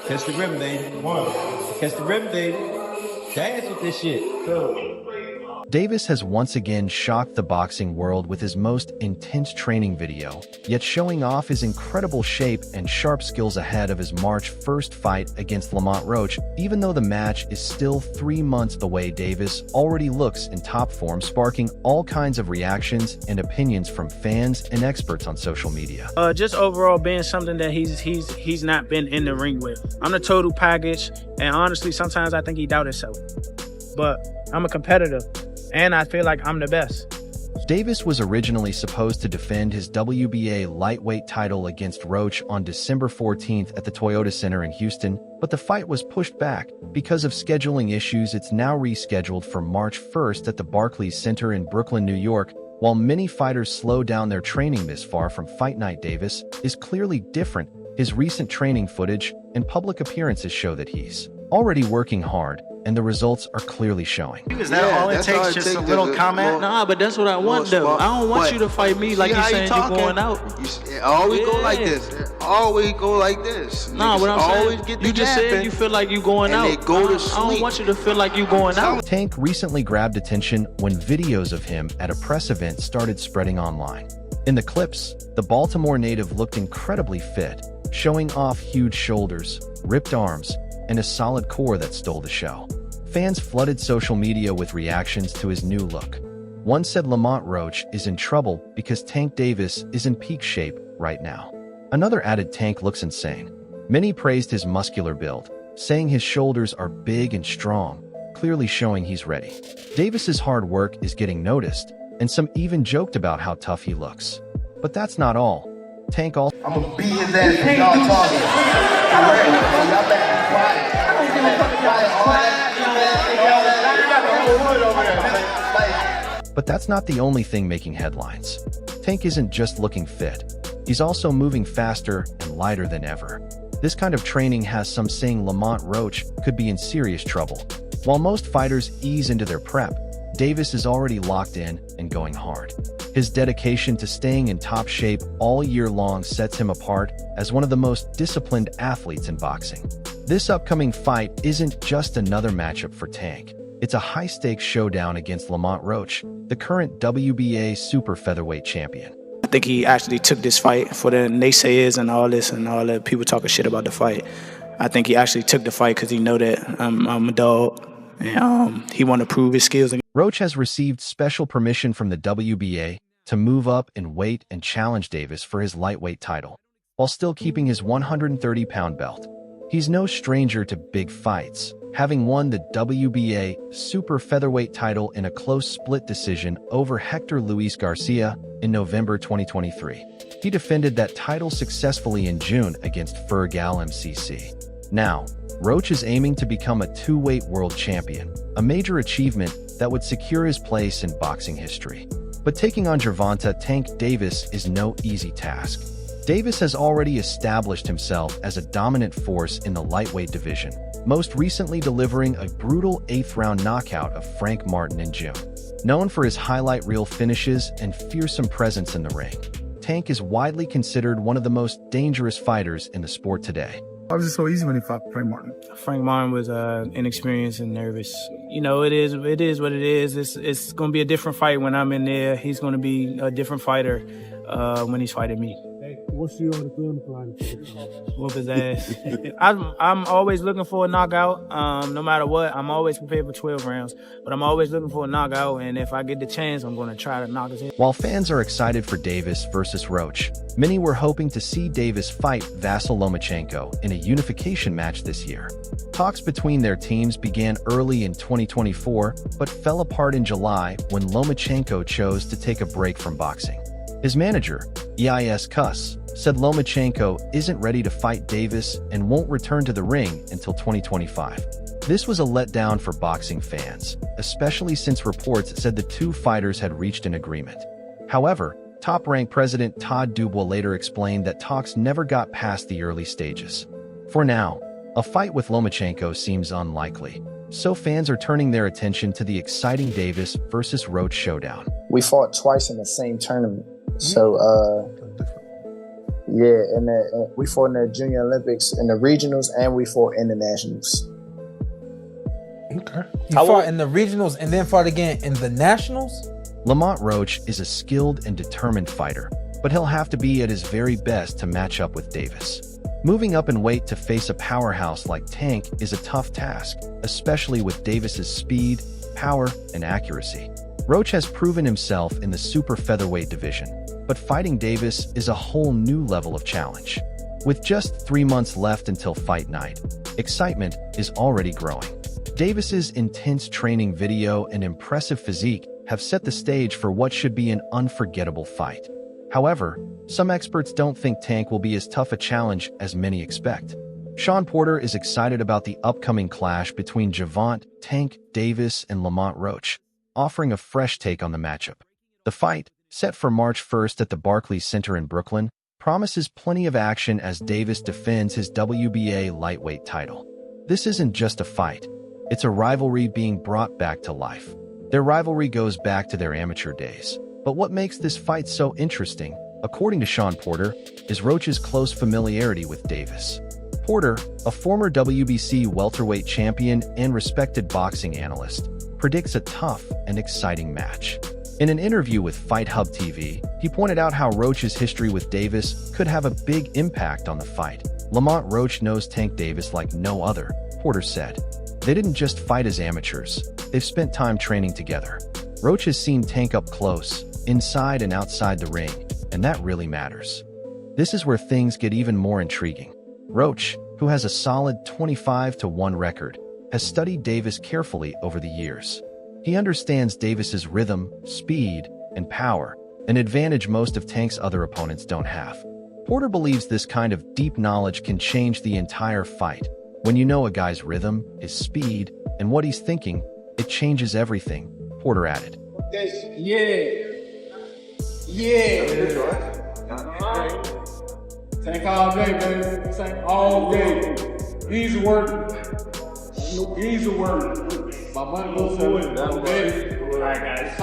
Catch the rim, baby. Catch the rim, baby. Dance with this shit. Davis has once again shocked the boxing world with his most intense training video, yet showing off his incredible shape and sharp skills ahead of his March 1st fight against Lamont Roach. Even though the match is still 3 months away, Davis already looks in top form, sparking all kinds of reactions and opinions from fans and experts on social media. Just overall being something that he's not been in the ring with. I'm the total package, and honestly, sometimes I think he doubts himself. But I'm a competitor, and I feel like I'm the best. Davis was originally supposed to defend his WBA lightweight title against Roach on December 14th at the Toyota Center in Houston, but the fight was pushed back. Because of scheduling issues, it's now rescheduled for March 1st at the Barclays Center in Brooklyn, New York. While many fighters slow down their training this far from Fight Night, Davis is clearly different. His recent training footage and public appearances show that he's already working hard, and the results are clearly showing. Is that all it takes? Just a little comment? Nah, but that's what I want, though. I don't want you to fight me like you saying you're going out. Always go like this. Always go like this. Nah, what I'm saying, you just said you feel like you going out. They go to sleep. I don't want you to feel like you going out. Tank recently grabbed attention when videos of him at a press event started spreading online. In the clips, the Baltimore native looked incredibly fit, showing off huge shoulders, ripped arms, and a solid core that stole the show. Fans flooded social media with reactions to his new look. One said Lamont Roach is in trouble because Tank Davis is in peak shape right now. Another added Tank looks insane. Many praised his muscular build, saying his shoulders are big and strong, clearly showing he's ready. Davis's hard work is getting noticed, and some even joked about how tough he looks. But that's not all. Tank also— I'm gonna beat his ass for y'all talking. Y'all better be quiet. But that's not the only thing making headlines. Tank isn't just looking fit. He's also moving faster and lighter than ever. This kind of training has some saying Lamont Roach could be in serious trouble. While most fighters ease into their prep, Davis is already locked in and going hard. His dedication to staying in top shape all year long sets him apart as one of the most disciplined athletes in boxing. This upcoming fight isn't just another matchup for Tank. It's a high-stakes showdown against Lamont Roach, the current WBA super featherweight champion. I think he actually took this fight for the naysayers and all this and all the people talking shit about the fight. I think he actually took the fight because he know that I'm a dog, and he want to prove his skills. Roach has received special permission from the WBA to move up in weight and challenge Davis for his lightweight title, while still keeping his 130-pound belt. He's no stranger to big fights, having won the WBA super featherweight title in a close split decision over Hector Luis Garcia in November 2023. He defended that title successfully in June against Fergal MCC. Now, Roach is aiming to become a two-weight world champion, a major achievement that would secure his place in boxing history. But taking on Gervonta "Tank" Davis is no easy task. Davis has already established himself as a dominant force in the lightweight division, most recently delivering a brutal 8th-round knockout of Frank Martin in June. Known for his highlight reel finishes and fearsome presence in the ring, Tank is widely considered one of the most dangerous fighters in the sport today. Why was it so easy when he fought Frank Martin? Frank Martin was inexperienced and nervous. You know, it is what it is. It's going to be a different fight when I'm in there. He's going to be a different fighter when he's fighting me. What's your on the film plan? Whoop his ass. I'm always looking for a knockout. No matter what, I'm always prepared for 12 rounds. But I'm always looking for a knockout, and if I get the chance, I'm going to try to knock his head. While fans are excited for Davis versus Roach, many were hoping to see Davis fight Vasyl Lomachenko in a unification match this year. Talks between their teams began early in 2024, but fell apart in July when Lomachenko chose to take a break from boxing. His manager, EIS Kuss, said Lomachenko isn't ready to fight Davis and won't return to the ring until 2025. This was a letdown for boxing fans, especially since reports said the two fighters had reached an agreement. However, top-ranked President Todd Dubois later explained that talks never got past the early stages. For now, a fight with Lomachenko seems unlikely, so fans are turning their attention to the exciting Davis versus Roach showdown. We fought twice in the same tournament. So, Yeah, we fought in the Junior Olympics, in the regionals, and we fought in the nationals. Okay. You fought in the regionals and then fought again in the nationals? Lamont Roach is a skilled and determined fighter, but he'll have to be at his very best to match up with Davis. Moving up in weight to face a powerhouse like Tank is a tough task, especially with Davis's speed, power, and accuracy. Roach has proven himself in the super featherweight division, but fighting Davis is a whole new level of challenge. With just 3 months left until fight night, excitement is already growing. Davis's intense training video and impressive physique have set the stage for what should be an unforgettable fight. However, some experts don't think Tank will be as tough a challenge as many expect. Sean Porter is excited about the upcoming clash between Gervonta, Tank, Davis, and Lamont Roach, offering a fresh take on the matchup. The fight, set for March 1st at the Barclays Center in Brooklyn, promises plenty of action as Davis defends his WBA lightweight title. This isn't just a fight. It's a rivalry being brought back to life. Their rivalry goes back to their amateur days. But what makes this fight so interesting, according to Sean Porter, is Roach's close familiarity with Davis. Porter, a former WBC welterweight champion and respected boxing analyst, predicts a tough and exciting match. In an interview with Fight Hub TV, he pointed out how Roach's history with Davis could have a big impact on the fight. Lamont Roach knows Tank Davis like no other, Porter said. They didn't just fight as amateurs, they've spent time training together. Roach has seen Tank up close, inside and outside the ring, and that really matters. This is where things get even more intriguing. Roach, who has a solid 25-1 record, has studied Davis carefully over the years. He understands Davis's rhythm, speed, and power, an advantage most of Tank's other opponents don't have. Porter believes this kind of deep knowledge can change the entire fight. When you know a guy's rhythm, his speed, and what he's thinking, it changes everything, Porter added. Tank all day, baby. Tank all day. Easy work. Easy work. My money goes to it. All right, guys.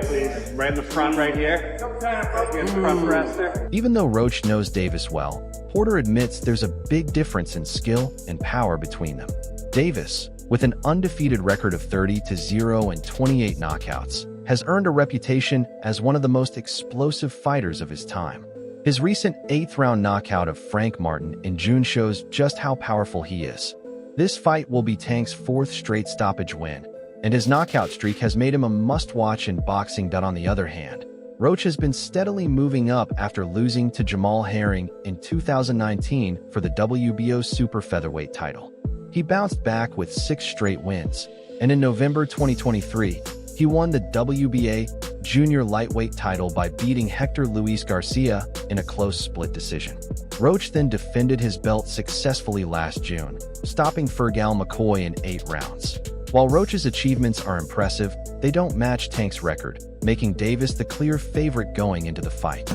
Please. Right in the front right here. Get the front rest there. Even though Roach knows Davis well, Porter admits there's a big difference in skill and power between them. Davis, with an undefeated record of 30-0 and 28 knockouts, has earned a reputation as one of the most explosive fighters of his time. His recent 8th-round knockout of Frank Martin in June shows just how powerful he is. This fight will be Tank's 4th straight stoppage win, and his knockout streak has made him a must-watch in boxing. On the other hand, Roach has been steadily moving up after losing to Jamal Herring in 2019 for the WBO super featherweight title. He bounced back with 6 straight wins, and in November 2023, he won the WBA junior lightweight title by beating Hector Luis Garcia in a close split decision. Roach then defended his belt successfully last June, stopping Fergal McCoy in 8 rounds. While Roach's achievements are impressive, they don't match Tank's record, making Davis the clear favorite going into the fight.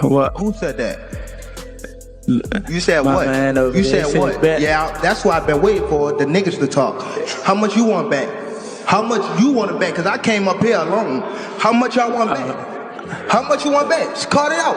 What? Who said that? You said what? You said what? Yeah, that's why I've been waiting for the niggas to talk. How much you want back? How much you want to bet? Because I came up here alone. How much y'all want bet? How much you want bet? Just call it out.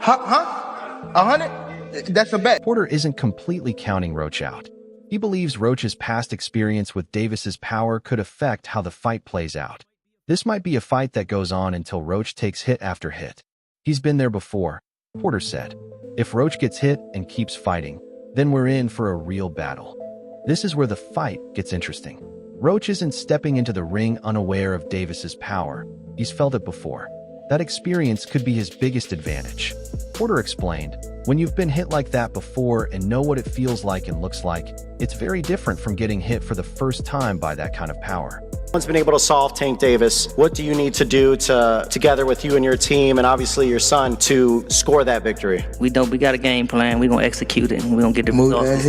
Huh? 100? That's a bet. Porter isn't completely counting Roach out. He believes Roach's past experience with Davis's power could affect how the fight plays out. This might be a fight that goes on until Roach takes hit after hit. He's been there before, Porter said. If Roach gets hit and keeps fighting, then we're in for a real battle. This is where the fight gets interesting. Roach isn't stepping into the ring unaware of Davis's power. He's felt it before. That experience could be his biggest advantage. Porter explained, when you've been hit like that before and know what it feels like and looks like, it's very different from getting hit for the first time by that kind of power. One's been able to solve Tank Davis. What do you need to do together with you and your team and obviously your son to score that victory? We got a game plan. We're gonna execute it and we're gonna get the results.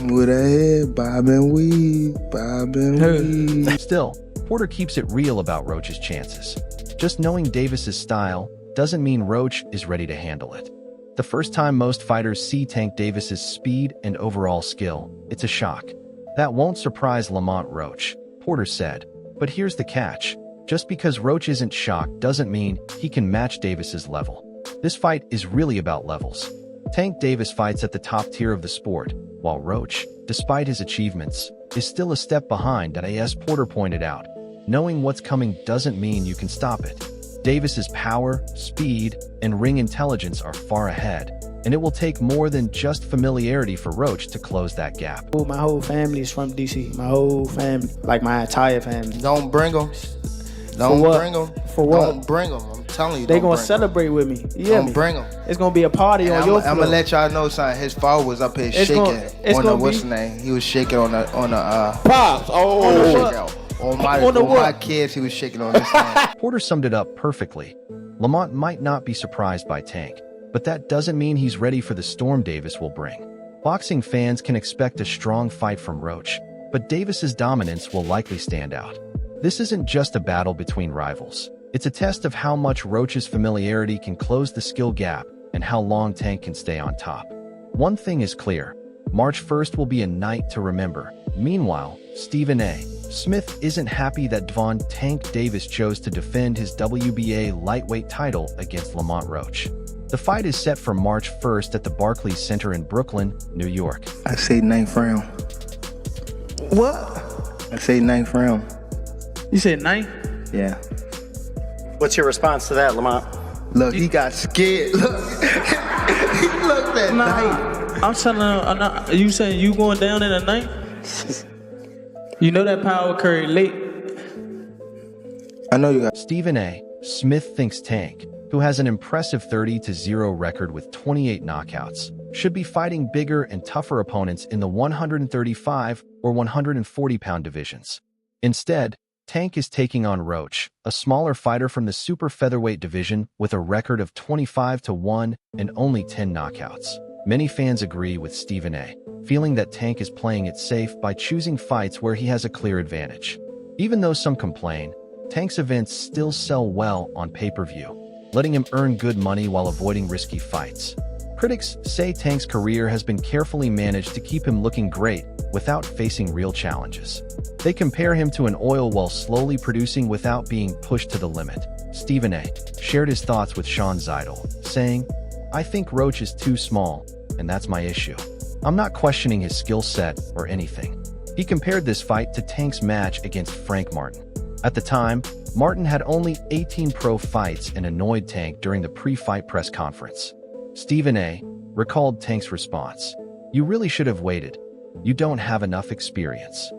Move that head, bob and weave, bob and weave. Still, Porter keeps it real about Roach's chances. Just knowing Davis's style doesn't mean Roach is ready to handle it. The first time most fighters see Tank Davis's speed and overall skill, it's a shock. That won't surprise Lamont Roach, Porter said. But here's the catch. Just because Roach isn't shocked doesn't mean he can match Davis's level. This fight is really about levels. Tank Davis fights at the top tier of the sport, while Roach, despite his achievements, is still a step behind, as Porter pointed out. Knowing what's coming doesn't mean you can stop it. Davis's power, speed, and ring intelligence are far ahead, and it will take more than just familiarity for Roach to close that gap. My whole family is from DC. My whole family, like my entire family. Don't bring them. Don't bring them. For what? Don't bring them. I'm telling you, they gonna celebrate with me. Don't bring them. It's gonna be a party on your floor. I'm gonna let y'all know something. His father was up here shaking on the what's the name? He was shaking on the pops. On my kids, he was shaking on this thing. Porter summed it up perfectly. Lamont might not be surprised by Tank, but that doesn't mean he's ready for the storm Davis will bring. Boxing fans can expect a strong fight from Roach, but Davis's dominance will likely stand out. This isn't just a battle between rivals. It's a test of how much Roach's familiarity can close the skill gap and how long Tank can stay on top. One thing is clear. March 1st will be a night to remember. Meanwhile, Stephen A. Smith isn't happy that Gervonta Tank Davis chose to defend his WBA lightweight title against Lamont Roach. The fight is set for March 1st at the Barclays Center in Brooklyn, New York. I say 9th round. What? I say 9th round. You said 9? Yeah. What's your response to that, Lamont? Look, he got scared. Look, he looked at 9. I'm telling you, you saying you going down in a night? You know that power curry late. I know you got. Stephen A. Smith thinks Tank, who has an impressive 30-0 record with 28 knockouts, should be fighting bigger and tougher opponents in the 135 or 140-pound divisions. Instead, Tank is taking on Roach, a smaller fighter from the super featherweight division with a record of 25-1 and only 10 knockouts. Many fans agree with Stephen A., feeling that Tank is playing it safe by choosing fights where he has a clear advantage. Even though some complain, Tank's events still sell well on pay-per-view, letting him earn good money while avoiding risky fights. Critics say Tank's career has been carefully managed to keep him looking great without facing real challenges. They compare him to an oil well slowly producing without being pushed to the limit. Stephen A. shared his thoughts with Sean Zeidel, saying, "I think Roach is too small, and that's my issue. I'm not questioning his skill set or anything." He compared this fight to Tank's match against Frank Martin. At the time, Martin had only 18 pro fights and annoyed Tank during the pre-fight press conference. Stephen A. recalled Tank's response, "You really should have waited. You don't have enough experience."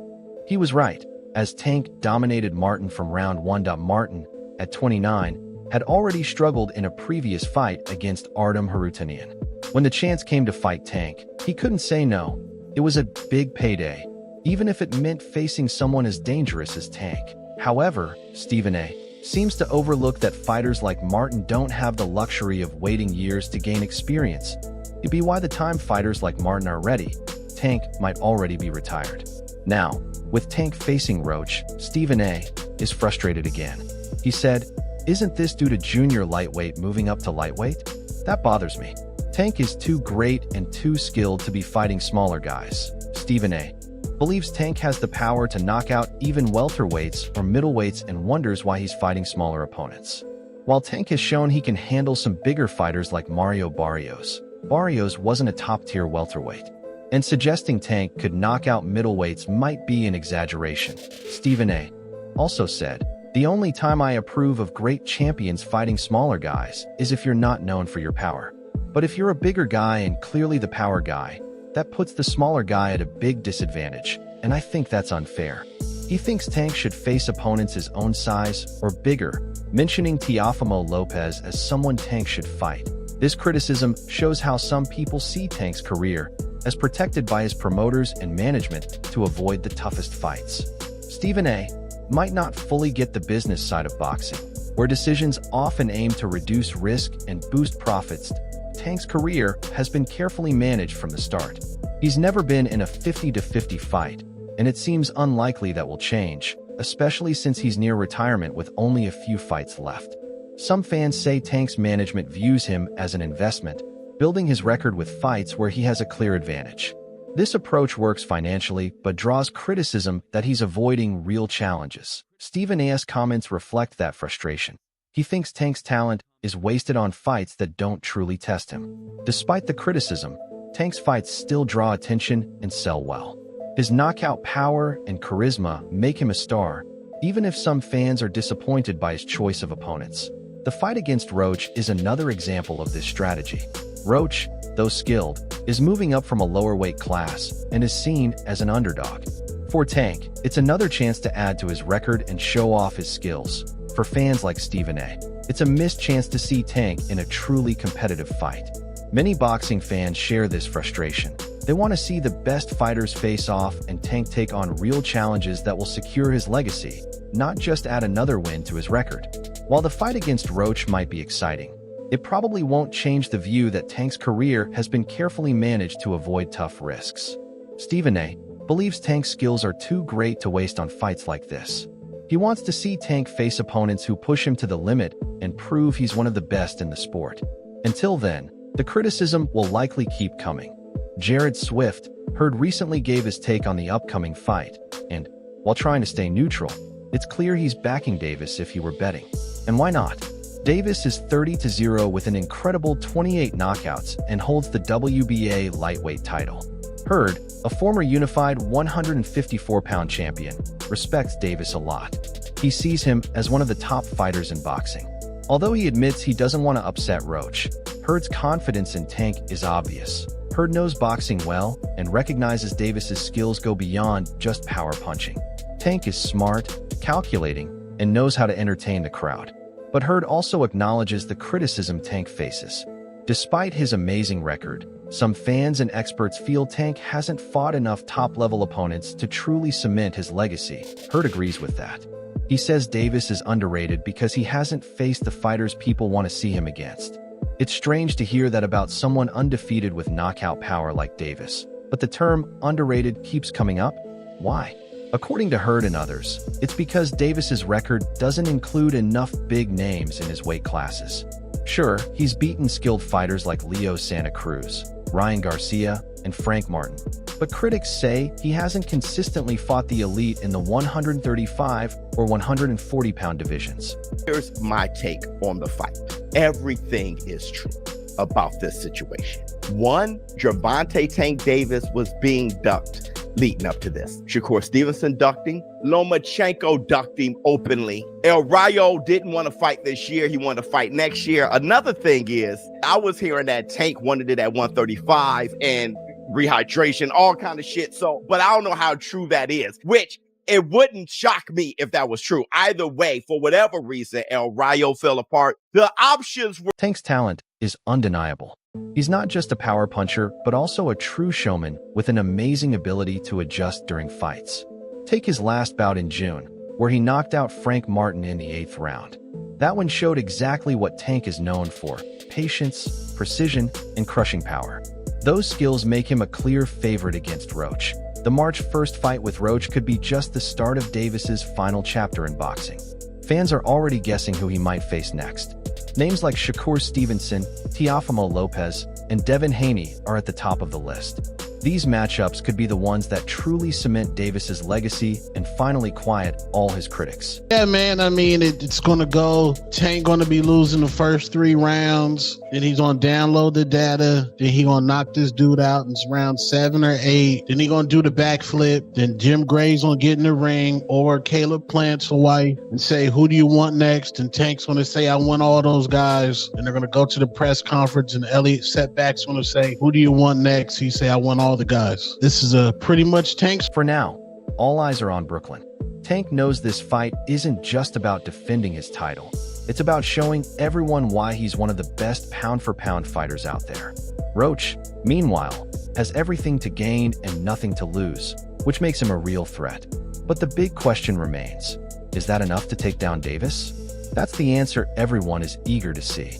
He was right, as Tank dominated Martin from round 1. Martin, at 29, had already struggled in a previous fight against Artem Harutanian. When the chance came to fight Tank, he couldn't say no. It was a big payday, even if it meant facing someone as dangerous as Tank. However, Stephen A. seems to overlook that fighters like Martin don't have the luxury of waiting years to gain experience. It'd be why the time fighters like Martin are ready, Tank might already be retired. Now, with Tank facing Roach, Stephen A. is frustrated again. He said, "Isn't this due to junior lightweight moving up to lightweight? That bothers me. Tank is too great and too skilled to be fighting smaller guys." Stephen A. believes Tank has the power to knock out even welterweights or middleweights and wonders why he's fighting smaller opponents. While Tank has shown he can handle some bigger fighters like Mario Barrios, Barrios wasn't a top-tier welterweight, and suggesting Tank could knock out middleweights might be an exaggeration. Stephen A. also said, "The only time I approve of great champions fighting smaller guys is if you're not known for your power. But if you're a bigger guy and clearly the power guy, that puts the smaller guy at a big disadvantage, and I think that's unfair." He thinks Tank should face opponents his own size or bigger, mentioning Teofimo Lopez as someone Tank should fight. This criticism shows how some people see Tank's career as protected by his promoters and management to avoid the toughest fights. Stephen A. might not fully get the business side of boxing, where decisions often aim to reduce risk and boost profits. Tank's career has been carefully managed from the start. He's never been in a 50-50 fight, and it seems unlikely that will change, especially since he's near retirement with only a few fights left. Some fans say Tank's management views him as an investment, building his record with fights where he has a clear advantage. This approach works financially, but draws criticism that he's avoiding real challenges. Stephen A.'s comments reflect that frustration. He thinks Tank's talent is wasted on fights that don't truly test him. Despite the criticism, Tank's fights still draw attention and sell well. His knockout power and charisma make him a star, even if some fans are disappointed by his choice of opponents. The fight against Roach is another example of this strategy. Roach, though skilled, is moving up from a lower weight class and is seen as an underdog. For Tank, it's another chance to add to his record and show off his skills. For fans like Stephen A., it's a missed chance to see Tank in a truly competitive fight. Many boxing fans share this frustration. They want to see the best fighters face off and Tank take on real challenges that will secure his legacy, not just add another win to his record. While the fight against Roach might be exciting, it probably won't change the view that Tank's career has been carefully managed to avoid tough risks. Stephen A. believes Tank's skills are too great to waste on fights like this. He wants to see Tank face opponents who push him to the limit and prove he's one of the best in the sport. Until then, the criticism will likely keep coming. Jared Swift, heard recently gave his take on the upcoming fight, and, while trying to stay neutral, it's clear he's backing Davis if he were betting. And why not? Davis is 30-0 with an incredible 28 knockouts and holds the WBA lightweight title. Hurd, a former unified 154-pound champion, respects Davis a lot. He sees him as one of the top fighters in boxing. Although he admits he doesn't want to upset Roach, Hurd's confidence in Tank is obvious. Hurd knows boxing well and recognizes Davis's skills go beyond just power punching. Tank is smart, calculating, and knows how to entertain the crowd. But Hurd also acknowledges the criticism Tank faces. Despite his amazing record, some fans and experts feel Tank hasn't fought enough top-level opponents to truly cement his legacy. Hurd agrees with that. He says Davis is underrated because he hasn't faced the fighters people want to see him against. It's strange to hear that about someone undefeated with knockout power like Davis, but the term underrated keeps coming up. Why? According to Hurd and others, it's because Davis's record doesn't include enough big names in his weight classes. Sure, he's beaten skilled fighters like Leo Santa Cruz, Ryan Garcia, and Frank Martin, but critics say he hasn't consistently fought the elite in the 135 or 140-pound divisions. Here's my take on the fight. Everything is true about this situation. One, Gervonta Tank Davis was being ducked leading up to this. Shakur Stevenson ducked him. Lomachenko ducked him openly. El Rayo didn't want to fight this year. He wanted to fight next year. Another thing is, I was hearing that Tank wanted it at 135 and rehydration, all kind of shit. So, but I don't know how true that is, which it wouldn't shock me if that was true. Either way, for whatever reason, El Rayo fell apart. The options were... Tank's talent is undeniable. He's not just a power puncher, but also a true showman with an amazing ability to adjust during fights. Take his last bout in June, where he knocked out Frank Martin in the 8th round. That one showed exactly what Tank is known for: patience, precision, and crushing power. Those skills make him a clear favorite against Roach. The March 1st fight with Roach could be just the start of Davis's final chapter in boxing. Fans are already guessing who he might face next. Names like Shakur Stevenson, Teofimo Lopez, and Devin Haney are at the top of the list. These matchups could be the ones that truly cement Davis's legacy and finally quiet all his critics. Yeah, man, I mean, it's going to go. Tank going to be losing the first 3 rounds. Then he's going to download the data. Then he going to knock this dude out in round 7 or 8. Then he going to do the backflip. Then Jim Gray's going to get in the ring, or Caleb Plant's wife, and say, who do you want next? And Tank's going to say, I want all those guys. And they're going to go to the press conference, and Elliot Setback's going to say, who do you want next? He say, I want all the guys. This is pretty much Tank's. For now, all eyes are on Brooklyn. Tank knows this fight isn't just about defending his title. It's about showing everyone why he's one of the best pound-for-pound fighters out there. Roach, meanwhile, has everything to gain and nothing to lose, which makes him a real threat. But the big question remains, is that enough to take down Davis? That's the answer everyone is eager to see.